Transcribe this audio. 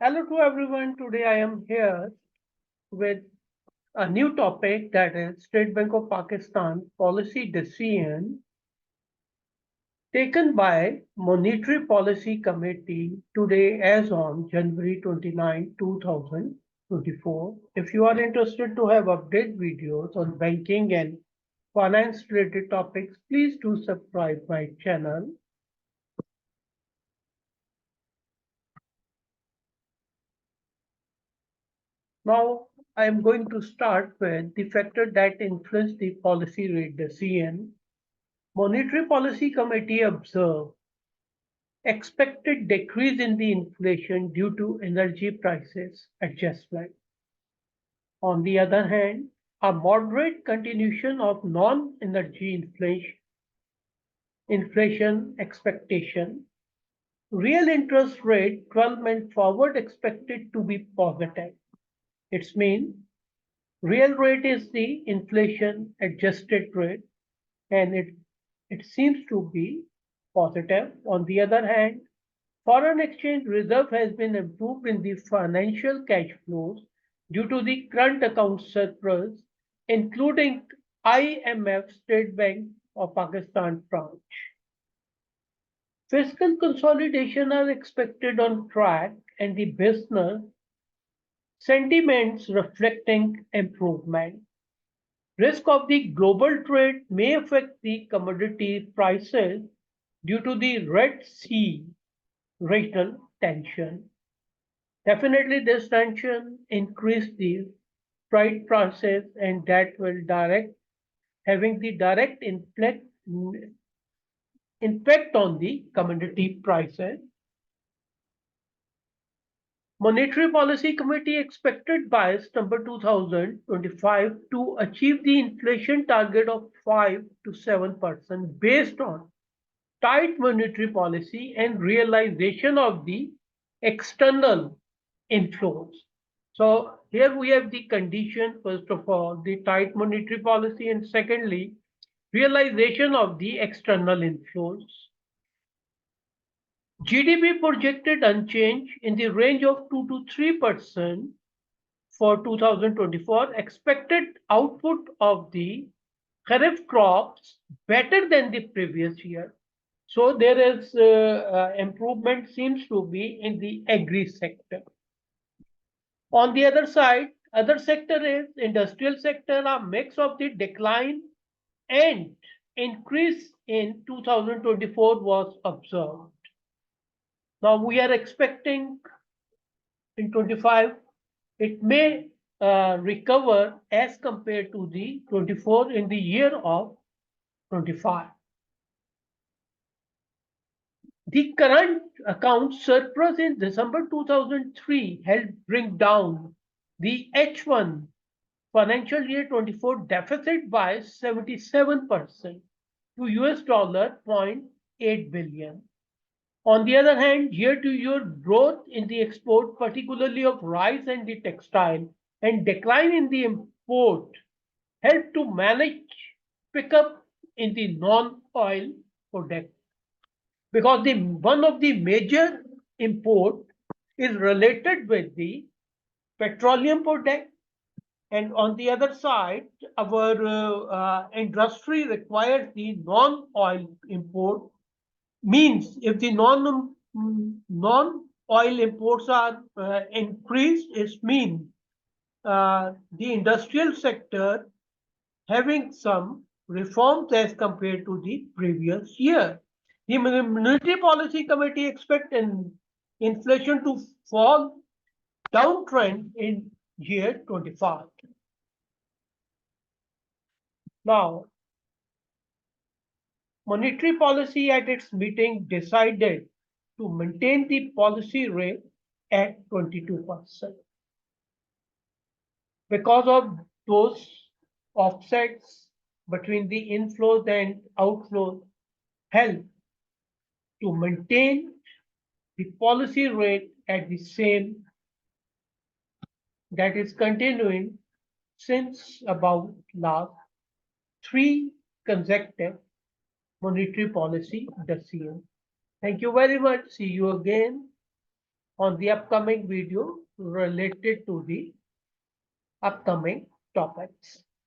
Hello to everyone. Today I am here with a new topic that is State Bank of Pakistan policy decision taken by Monetary Policy Committee today as on January 29, 2024. If you are interested to have update videos on banking and finance related topics, please do subscribe my channel. Now, I am going to start with the factor that influence the policy rate decision. Monetary Policy Committee observed expected decrease in the inflation due to energy prices adjustment. On the other hand, a moderate continuation of non-energy inflation expectation. Real interest rate 12-month forward expected to be positive. Its mean real rate is the inflation adjusted rate and it seems to be positive. On the other hand, foreign exchange reserve has been improved in the financial cash flows due to the current account surplus, including IMF State Bank of Pakistan branch. Fiscal consolidation are expected on track and the business sentiments reflecting improvement. Risk of the global trade may affect the commodity prices due to the Red Sea regional tension. Definitely, this tension increase the freight prices, and that will having the direct impact on the commodity prices. Monetary Policy Committee expected by September 2025 to achieve the inflation target of 5 to 7% based on tight monetary policy and realization of the external inflows. So here we have the condition, first of all, the tight monetary policy, and secondly, realization of the external inflows. GDP projected unchanged in the range of 2 to 3% for 2024. Expected output of the Kharif crops better than the previous year. So there is improvement seems to be in the agri sector. On the other side, other sector is industrial sector, a mix of the decline and increase in 2024 was observed. Now we are expecting in 25 it may recover as compared to the 24 in the year of 25. The current account surplus in December 2003 helped bring down the H1 financial year 24 deficit by 77% to US dollar 0.8 billion. On the other hand, year-to-year growth in the export, particularly of rice and the textile, and decline in the import helped to manage pickup in the non-oil product. Because one of the major import is related with the petroleum product, and on the other side, our industry requires the non-oil import. Means if the non-oil imports are increased, it means the industrial sector having some reforms as compared to the previous year. The Monetary Policy Committee expects inflation to fall downtrend in year 25. Now, monetary policy at its meeting decided to maintain the policy rate at 22%. Because of those offsets between the inflows and outflows help to maintain the policy rate at the same that is continuing since about last 3 consecutive monetary policy decisions. Thank you very much. See you again. on the upcoming video related to the upcoming topics.